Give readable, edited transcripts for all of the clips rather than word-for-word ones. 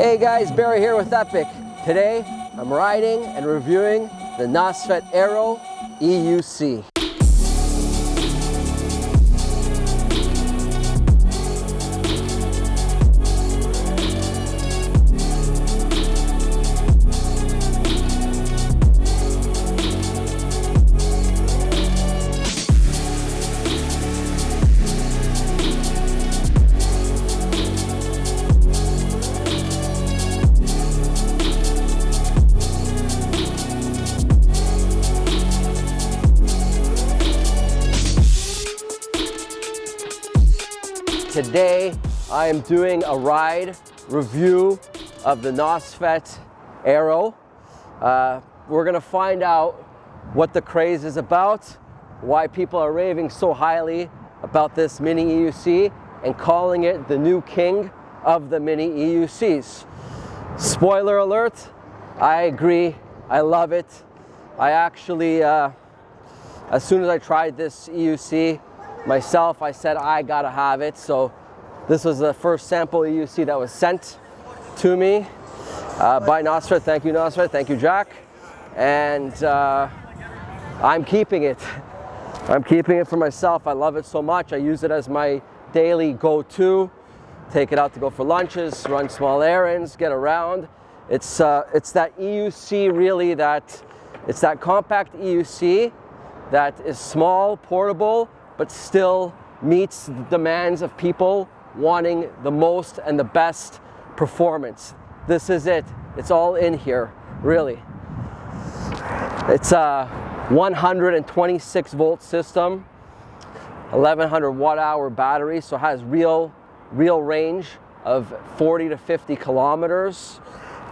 Hey guys, Barry here with Epic. Today, I'm riding and reviewing the NOSFET Aero EUC. Today, I am doing a ride review of the NOSFET Aero. We're gonna find out what the craze is about, why people are raving so highly about this mini EUC and calling it the new king of the mini EUCs. Spoiler alert, I agree, I love it. I actually, as soon as I tried this EUC, myself, I said I gotta have it. So this was the first sample EUC that was sent to me by NOSFET. Thank you, NOSFET. Thank you, Jack. And I'm keeping it. I'm keeping it for myself. I love it so much. I use it as my daily go-to. Take it out to go for lunches, run small errands, get around. It's that EUC really it's that compact EUC that is small, portable, but still meets the demands of people wanting the most and the best performance. This is it. It's all in here, really. It's a 126 volt system, 1100 watt hour battery, so it has real range of 40 to 50 kilometers,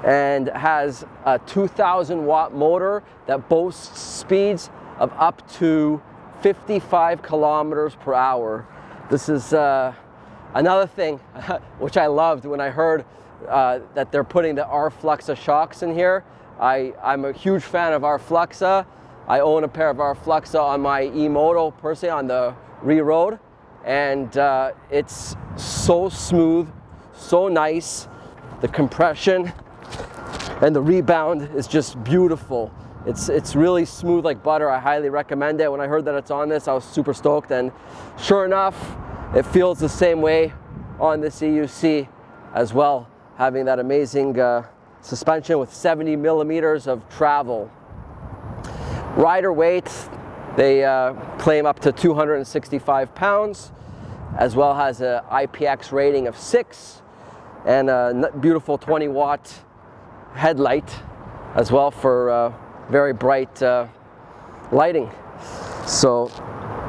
and has a 2000 watt motor that boasts speeds of up to 55 kilometers per hour. This is another thing which I loved when I heard that they're putting the RFLoXa shocks in here. I'm a huge fan of RFLoXa. I own a pair of RFLoXa on my e-moto personally on the re-road, and it's so smooth, so nice. The compression and the rebound is just beautiful. It's really smooth like butter. I highly recommend it. When I heard that it's on this, I was super stoked, and sure enough, it feels the same way on this EUC as well, having that amazing suspension with 70 millimeters of travel. Rider weight, they claim up to 265 pounds, as well as a IPX rating of 6, and a beautiful 20 watt headlight as well for very bright lighting. So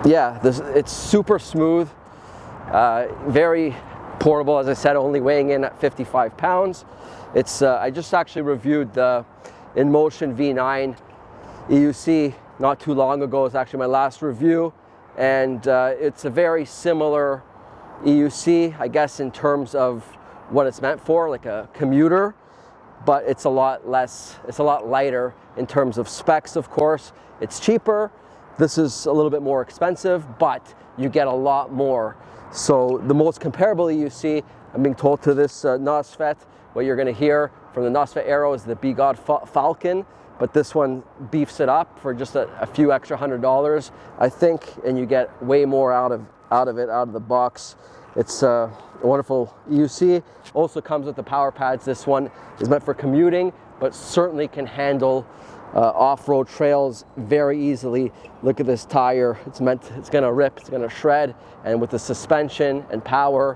yeah, it's super smooth, very portable, as I said, only weighing in at 55 pounds. It's I just actually reviewed the InMotion V9 EUC not too long ago. It's actually my last review, and it's a very similar EUC, I guess, in terms of what it's meant for, like a commuter, but it's a lot lighter in terms of specs, of course. It's cheaper. This is a little bit more expensive, but you get a lot more. So the most comparable EUC, I'm being told, to this NOSFET, what you're gonna hear from the NOSFET Aero is the BeGod Falcon, but this one beefs it up for just a few extra $100, I think, and you get way more out of the box. It's a wonderful EUC. Also comes with the power pads. This one is meant for commuting, but certainly can handle off-road trails very easily. Look at this tire. It's gonna rip, it's gonna shred, and with the suspension and power,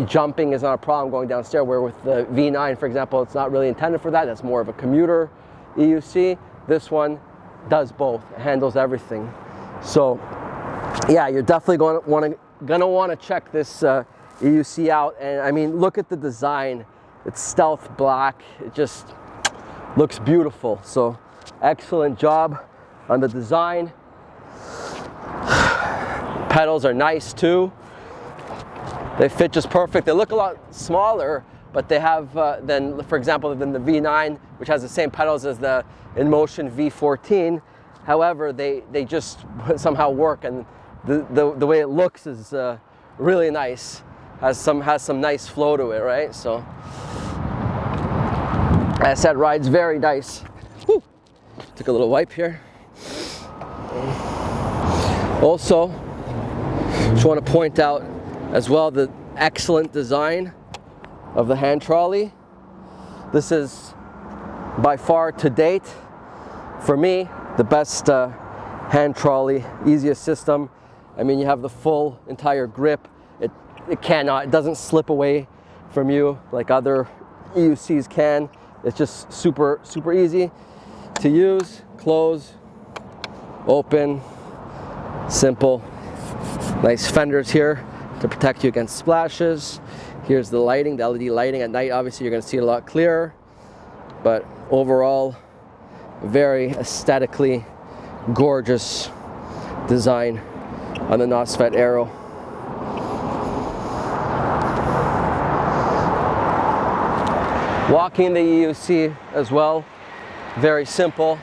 jumping is not a problem going down Stair, where with the V9, for example, it's not really intended for that. That's more of a commuter EUC. This one does both. It handles everything. So yeah, you're definitely gonna want to check this EUC out. And I mean, look at the design. It's stealth black. It just looks beautiful. So excellent job on the design. Pedals are nice too. They fit just perfect. They look a lot smaller, but they have for example, than the V9, which has the same pedals as the InMotion V14. However, they just somehow work, and the way it looks is really nice. Has some nice flow to it, right? So As I said, ride's very nice. Whew. Took a little wipe here. Also, just want to point out as well the excellent design of the hand trolley. This is by far to date, for me, the best hand trolley, easiest system. I mean, you have the full entire grip. It doesn't slip away from you like other EUCs can. It's just super easy to use. Close, open, simple. Nice fenders here to protect you against splashes. Here's the lighting, the LED lighting at night. Obviously, you're going to see it a lot clearer, but overall, very aesthetically gorgeous design on the NOSFET Aero. Walking the EUC as well, very simple,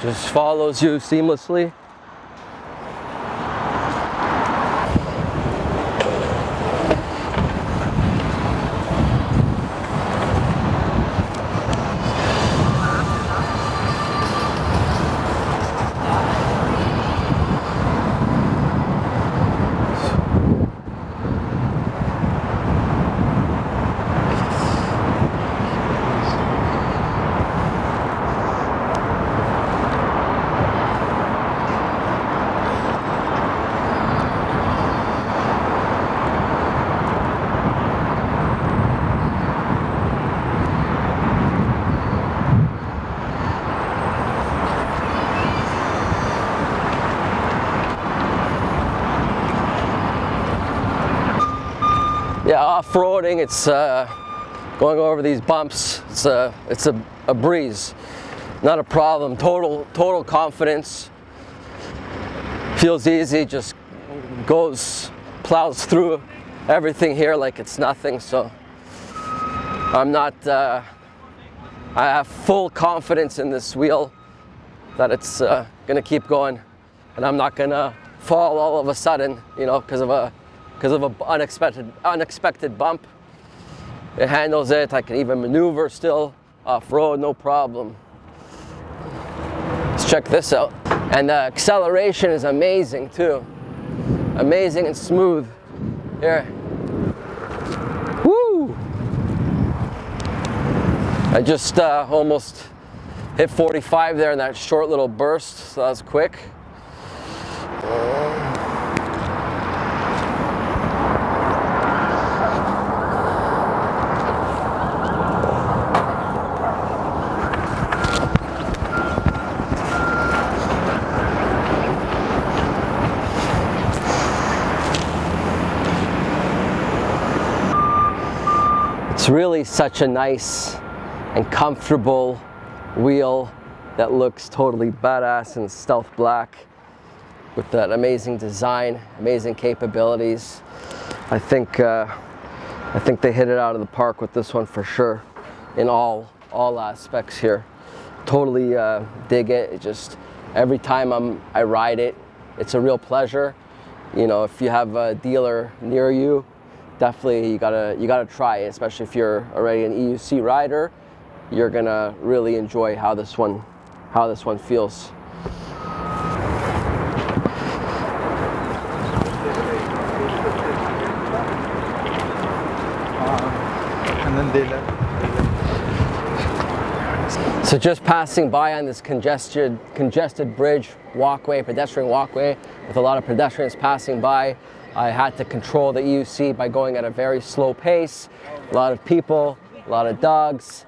just follows you seamlessly. Yeah, off-roading, it's going over these bumps, it's a breeze, not a problem. Total confidence, feels easy, just plows through everything here like it's nothing. So I have full confidence in this wheel that it's gonna keep going, and I'm not gonna fall all of a sudden, you know, because of an unexpected bump. It handles it. I can even maneuver still off-road, no problem. Let's check this out. And the acceleration is amazing too. Amazing and smooth. Here. Woo! I just almost hit 45 there in that short little burst, so that was quick. It's really such a nice and comfortable wheel that looks totally badass in stealth black with that amazing design, amazing capabilities. I think they hit it out of the park with this one for sure in all aspects here. Totally dig it. It just, every time I ride it, it's a real pleasure. You know, if you have a dealer near you, definitely you gotta try it, especially if you're already an EUC rider. You're gonna really enjoy how this one feels. And then they left. So just passing by on this congested bridge walkway, pedestrian walkway, with a lot of pedestrians passing by, I had to control the EUC by going at a very slow pace. A lot of people, a lot of dogs,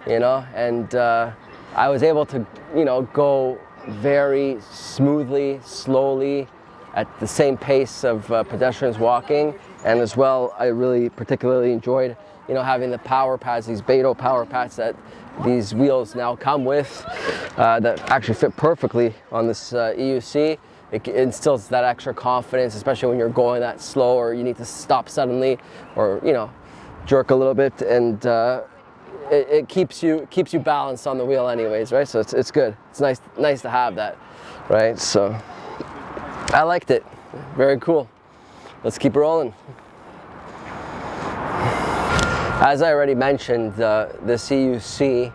you know, and I was able to, you know, go very smoothly, slowly, at the same pace of pedestrians walking. And as well, I really particularly enjoyed, you know, having the power pads, these Beto power pads that these wheels now come with, that actually fit perfectly on this EUC. It instills that extra confidence, especially when you're going that slow or you need to stop suddenly, or, you know, jerk a little bit, and it keeps you balanced on the wheel anyways, right? So it's good. It's nice to have that, right? So I liked it. Very cool. Let's keep rolling. As I already mentioned, the CUC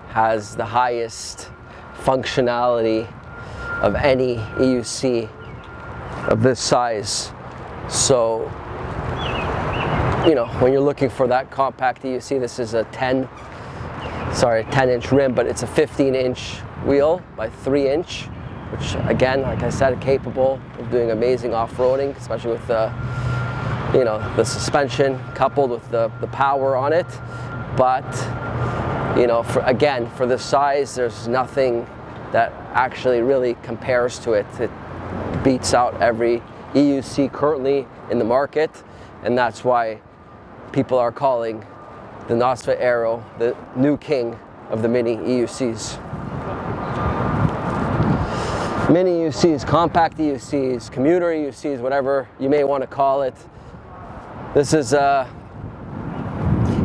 has the highest functionality of any EUC of this size. So, you know, when you're looking for that compact EUC, this is a 10-inch rim, but it's a 15-inch wheel by 3-inch, which again, like I said, capable of doing amazing off-roading, especially with the, you know, the suspension coupled with the power on it. But, you know, for this size, there's nothing that actually really compares to it. It beats out every EUC currently in the market, and that's why people are calling the NOSFET Aero the new king of the mini EUCs. Mini EUCs, compact EUCs, commuter EUCs, whatever you may want to call it. This is a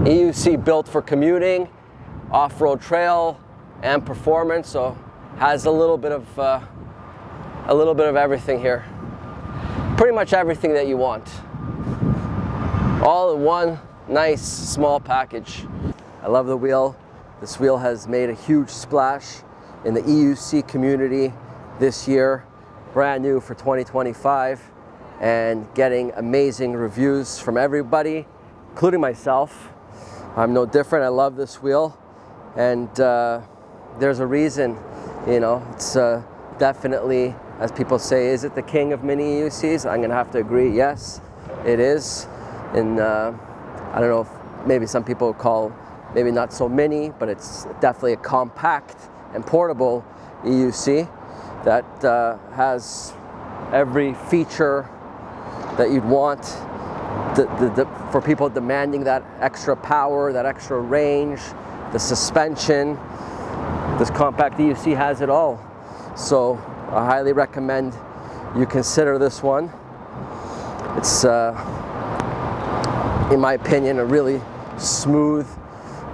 EUC built for commuting, off-road trail, and performance, so has a little bit of everything here. Pretty much everything that you want. All in one nice small package. I love the wheel. This wheel has made a huge splash in the EUC community this year, brand new for 2025, and getting amazing reviews from everybody, including myself. I'm no different. I love this wheel, and there's a reason, you know. It's definitely, as people say, is it the king of mini EUCs? I'm gonna have to agree, yes, it is. And I don't know if maybe some people call maybe not so mini, but it's definitely a compact and portable EUC that has every feature that you'd want for people demanding that extra power, that extra range, the suspension. This compact EUC has it all. So I highly recommend you consider this one. It's, in my opinion, a really smooth,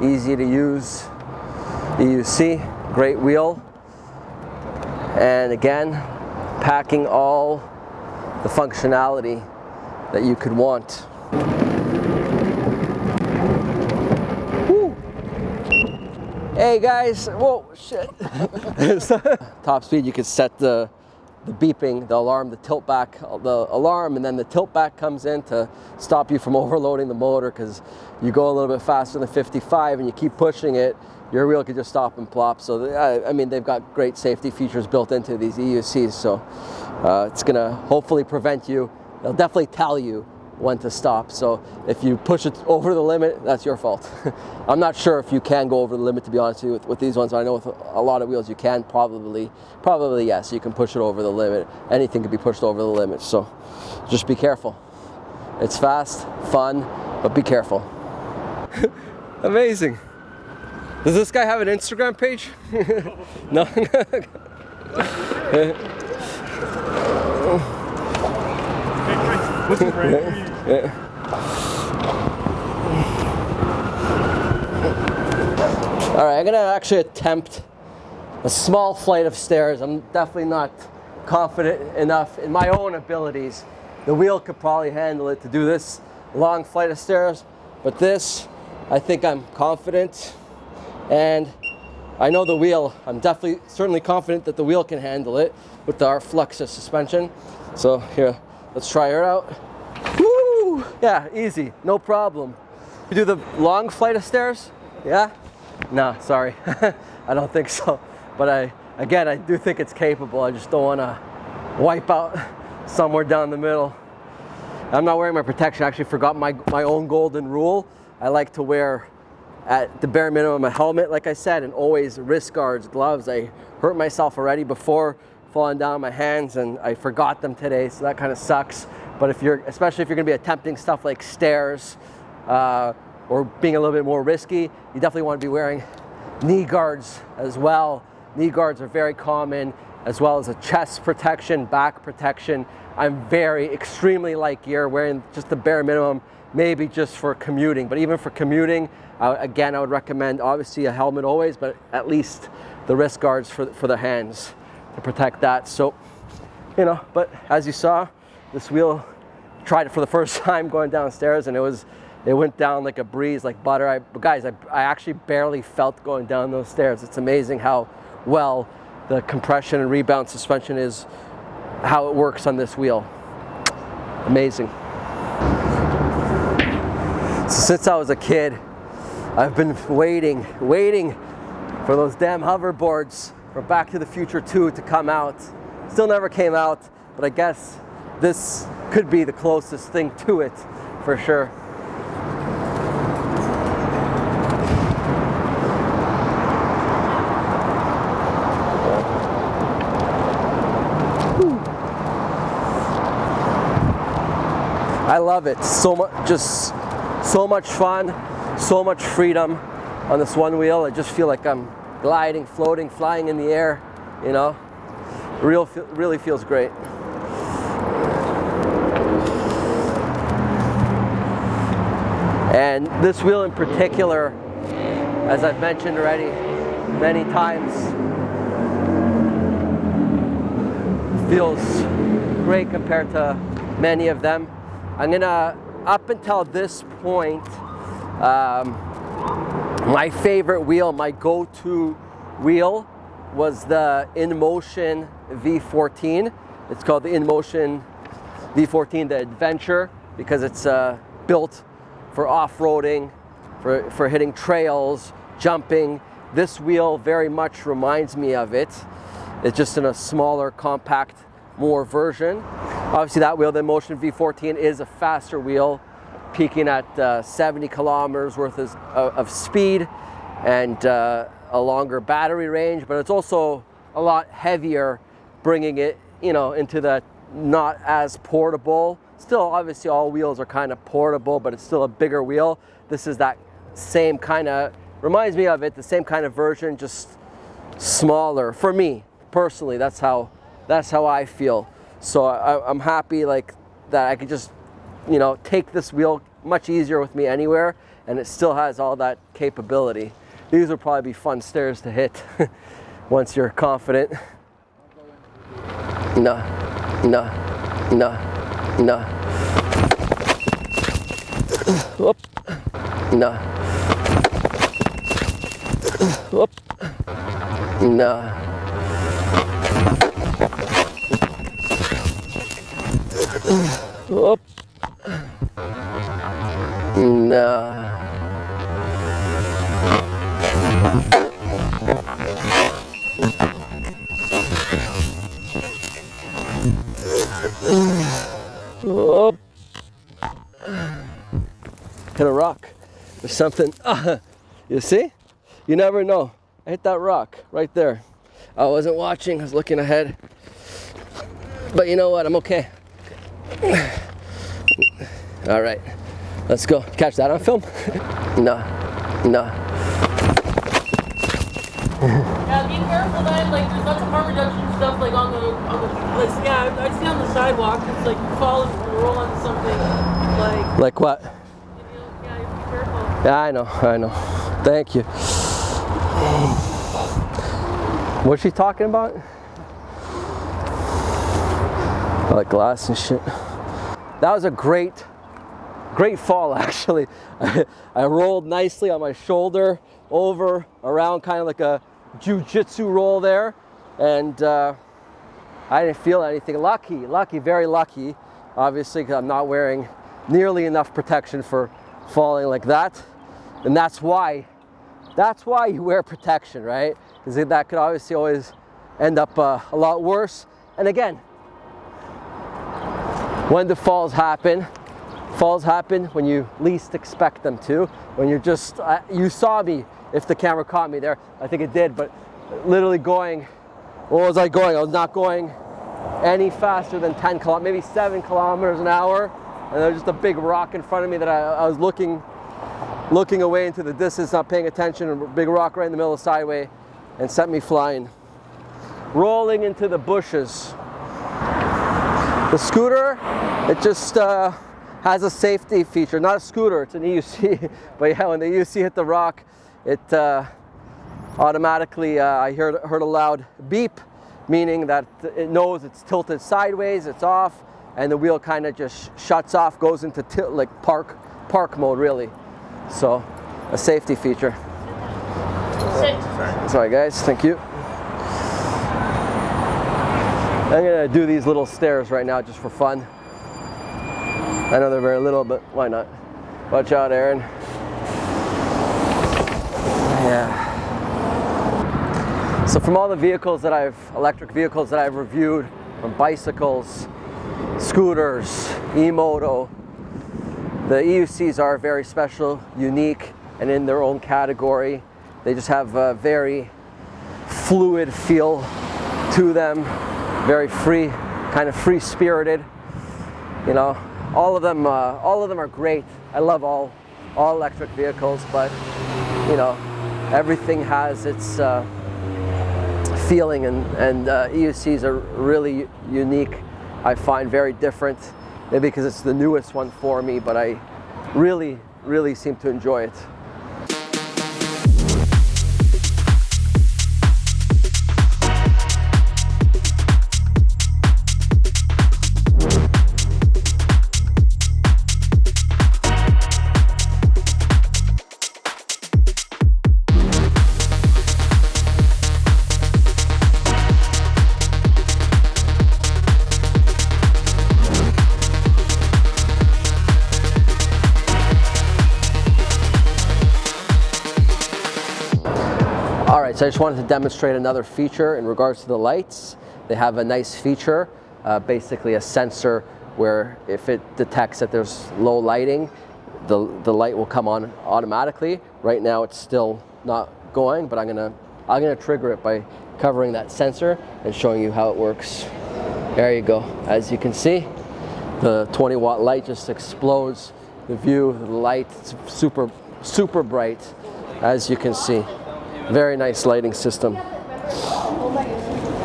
easy to use EUC, great wheel, and again, packing all the functionality that you could want. Woo. Hey guys, whoa, shit. Top speed, you can set the beeping, the alarm, the tilt back, the alarm, and then the tilt back comes in to stop you from overloading the motor, because you go a little bit faster than 55 and you keep pushing it, your wheel could just stop and plop. So I mean, they've got great safety features built into these EUCs, so it's gonna hopefully prevent you. They'll definitely tell you when to stop. So if you push it over the limit, that's your fault. I'm not sure if you can go over the limit, to be honest with you, with these ones. I know with a lot of wheels you can probably yes, you can push it over the limit. Anything can be pushed over the limit, so just be careful. It's fast, fun, but be careful. Amazing. Does this guy have an Instagram page? No. Yeah. All right, I'm gonna actually attempt a small flight of stairs. I'm definitely not confident enough in my own abilities. The wheel could probably handle it to do this long flight of stairs, but this, I think I'm confident, and I know the wheel, I'm certainly confident that the wheel can handle it with the RFLoXa suspension. So here, let's try her out. Woo! Yeah, easy, no problem. You do the long flight of stairs? Yeah? No, sorry, I don't think so. But again, I do think it's capable. I just don't want to wipe out somewhere down the middle. I'm not wearing my protection. I actually forgot my own golden rule. I like to wear, at the bare minimum, a helmet, like I said, and always wrist guards, gloves. I hurt myself already before, falling down on my hands, and I forgot them today, so that kind of sucks. But especially if you're gonna be attempting stuff like stairs, or being a little bit more risky, you definitely want to be wearing knee guards as well. Knee guards are very common, as well as a chest protection, back protection. I'm extremely light gear, wearing just the bare minimum, maybe just for commuting. But even for commuting, again, I would recommend obviously a helmet always, but at least the wrist guards for the hands to protect that. So, you know, but as you saw, this wheel, tried it for the first time going downstairs, and it was it went down like a breeze, like butter. Guys, I actually barely felt going down those stairs. It's amazing how well the compression and rebound suspension is, how it works on this wheel. Amazing. So since I was a kid, I've been waiting for those damn hoverboards for Back to the Future 2 to come out. Still never came out, but I guess this could be the closest thing to it for sure. I love it so much, just so much fun, so much freedom on this one wheel. I just feel like I'm gliding, floating, flying in the air, you know. Really feels great. And this wheel in particular, as I've mentioned already many times, feels great compared to many of them. I'm gonna, up until this point, my favorite wheel, my go-to wheel was the InMotion V14. It's called the InMotion V14, the Adventure, because it's built for off-roading, for hitting trails, jumping. This wheel very much reminds me of it. It's just in a smaller, compact, more version. Obviously that wheel, the InMotion V14, is a faster wheel, peaking at 70 kilometers worth of speed and a longer battery range, but it's also a lot heavier, bringing it, you know, into the not as portable. Still, obviously all wheels are kind of portable, but it's still a bigger wheel. This is that same kind of, reminds me of it, the same kind of version, just smaller. For me, personally, that's how I feel. So I'm happy like that I could just, you know, take this wheel much easier with me anywhere, and it still has all that capability. These will probably be fun stairs to hit once you're confident. No. Whoop. No. Whoop. No. Whoop. No. Whoop. Hit a rock or something. You see? You never know. I hit that rock right there. I wasn't watching, I was looking ahead. But you know what? I'm okay. All right, let's go. Catch that on film? No. Yeah, be careful then. Like, there's lots of harm reduction stuff like on the like, yeah, I see on the sidewalk. It's like you fall and roll onto something. Like what? Yeah, you have to be careful. Yeah, I know. Thank you. What's she talking about? Like glass and shit. That was a great fall actually. I rolled nicely on my shoulder, over, around, kind of like a jiu-jitsu roll there, and I didn't feel anything. Lucky, very lucky, obviously, because I'm not wearing nearly enough protection for falling like that, and that's why you wear protection, right? Because that could obviously always end up a lot worse. And again, when do falls happen? Falls happen when you least expect them to. When you're just, you saw me, if the camera caught me there, I think it did, but literally going, what was I going? I was not going any faster than 10 kilometers, maybe 7 kilometers an hour. And there was just a big rock in front of me that I was looking away into the distance, not paying attention, and a big rock right in the middle of the sideway, and sent me flying. Rolling into the bushes. The scooter, it just has a safety feature. Not a scooter, it's an EUC. But yeah, when the EUC hit the rock, it automatically, I heard a loud beep, meaning that it knows it's tilted sideways, it's off, and the wheel kind of just shuts off, goes into like park park mode really. So a safety feature. Sorry guys, thank you. I'm gonna do these little stairs right now just for fun. I know they're very little, but why not? Watch out, Aaron. Yeah. So from all the vehicles that electric vehicles that I've reviewed, from bicycles, scooters, e-moto, the EUCs are very special, unique, and in their own category. They just have a very fluid feel to them, very free, kind of free-spirited. You know, all of them are great. I love all electric vehicles, but you know, everything has its feeling, and EUCs are really unique. I find very different, maybe because it's the newest one for me, but I really seem to enjoy it. So I just wanted to demonstrate another feature in regards to the lights. They have a nice feature, basically a sensor where if it detects that there's low lighting, the light will come on automatically. Right now it's still not going, but I'm gonna trigger it by covering that sensor and showing you how it works. There you go. As you can see, the 20-watt light just explodes the view of the light. It's super bright, as you can see. Very nice lighting system.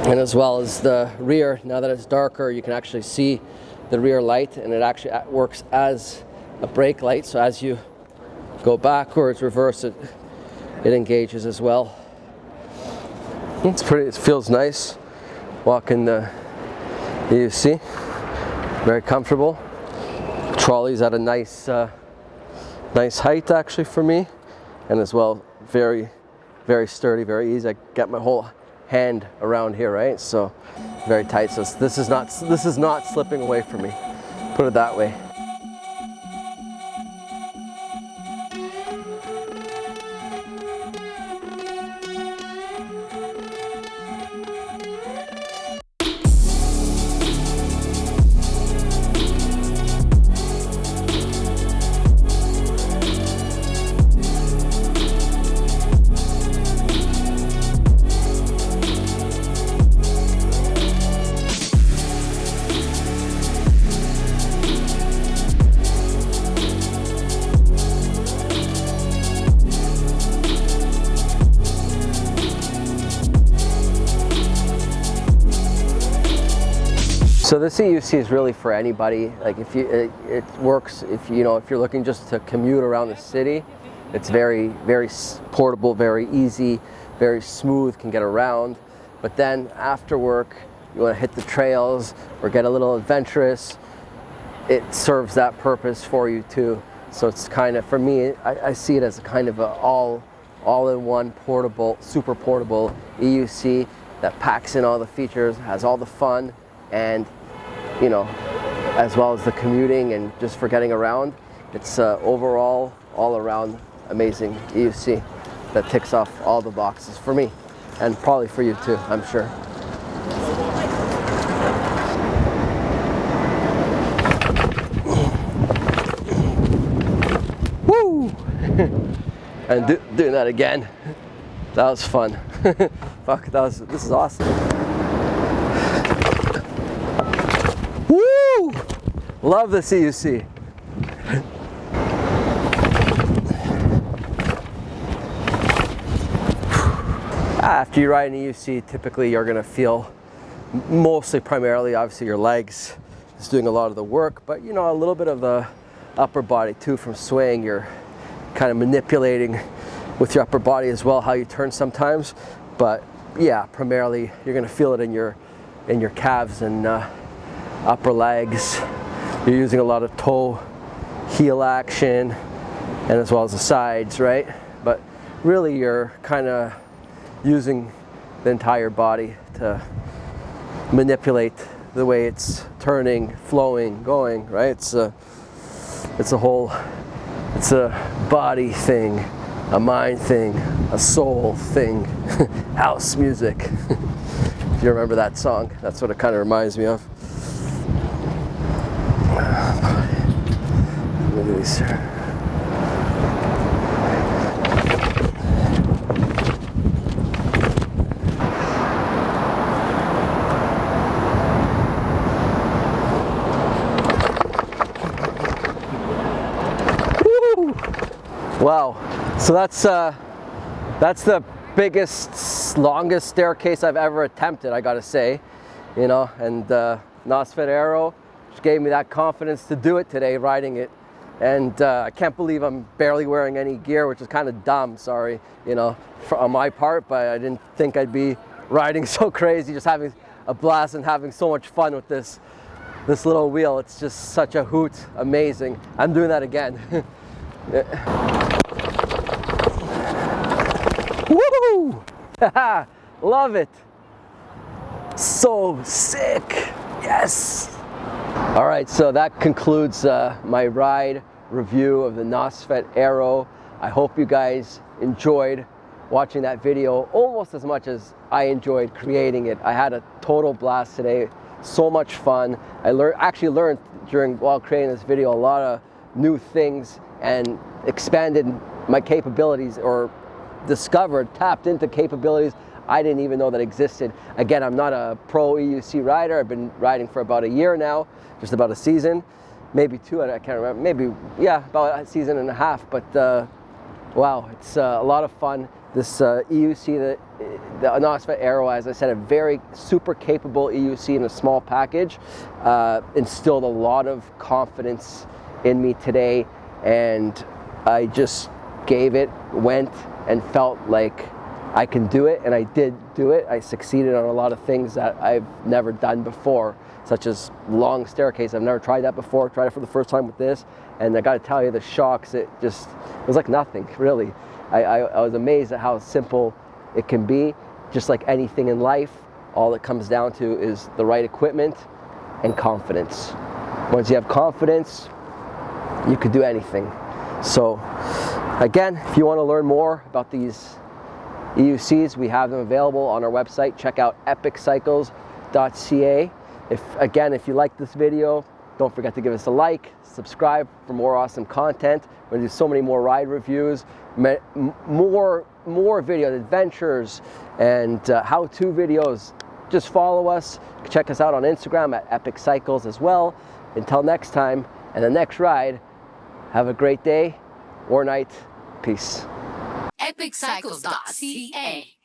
And as well as the rear, now that it's darker, you can actually see the rear light, and it actually works as a brake light. So as you go backwards, reverse it, it engages as well. It's pretty, it feels nice. Walking the EUC, very comfortable. Trolley's at a nice height actually for me, and as well very sturdy, very easy. I get my whole hand around here, right? So very tight. So this is not slipping away from me. Put it that way. So the CUC is really for anybody. Like if you, it works if you're looking just to commute around the city. It's very portable, very easy, very smooth, can get around. But then after work, you want to hit the trails or get a little adventurous. It serves that purpose for you too. So it's kind of, for me, I see it as a kind of a all-in-one portable, super portable EUC that packs in all the features, has all the fun, and as well as the commuting and just for getting around. It's overall, all around amazing EUC that ticks off all the boxes for me, and probably for you too, I'm sure. Woo! And doing that again, that was fun. Fuck, this is awesome. Woo! Love the CUC. After you ride an EUC, typically you're going to feel primarily, obviously, your legs is doing a lot of the work, but a little bit of the upper body too from swaying. You're kind of manipulating with your upper body as well, how you turn sometimes. But yeah, primarily you're going to feel it in your calves and upper legs. You're using a lot of toe heel action, and as well as the sides, right? But really you're kind of using the entire body to manipulate the way it's turning, flowing, going, right? It's a body thing, a mind thing, a soul thing, house music. If you remember that song, that's what it kind of reminds me of. Look at these. Wow, so that's the biggest, longest staircase I've ever attempted, I gotta say, you know, and NOSFET Aero just gave me that confidence to do it today, riding it, and I can't believe I'm barely wearing any gear, which is kind of dumb, sorry, you know, on my part, but I didn't think I'd be riding so crazy, just having a blast and having so much fun with this little wheel. It's just such a hoot, amazing. I'm doing that again. Woo! Love it. So sick. Yes. All right, so that concludes my ride review of the NOSFET Aero. I hope you guys enjoyed watching that video almost as much as I enjoyed creating it. I had a total blast today. So much fun. I actually learned while creating this video a lot of new things and expanded my capabilities, or tapped into capabilities I didn't even know that existed. Again, I'm not a pro EUC rider. I've been riding for about a year now, just about a season, maybe two, I can't remember, maybe, yeah, about a season and a half, but wow, it's a lot of fun. This EUC, the NOSFET Aero, as I said, a very super capable EUC in a small package, instilled a lot of confidence in me today, and I just went and felt like I can do it, and I did do it. I succeeded on a lot of things that I've never done before, such as long staircase. I've never tried that before, tried it for the first time with this, and I gotta tell you, the shocks, it was like nothing, really. I was amazed at how simple it can be. Just like anything in life, all it comes down to is the right equipment and confidence. Once you have confidence, you could do anything. So again, if you want to learn more about these EUCs, we have them available on our website. Check out epiccycles.ca. If you like this video, don't forget to give us a like, subscribe for more awesome content. We're gonna do so many more ride reviews, more videos, adventures, and how-to videos. Just follow us. Check us out on Instagram at epiccycles as well. Until next time and the next ride, have a great day or night. Peace. epiccycles.ca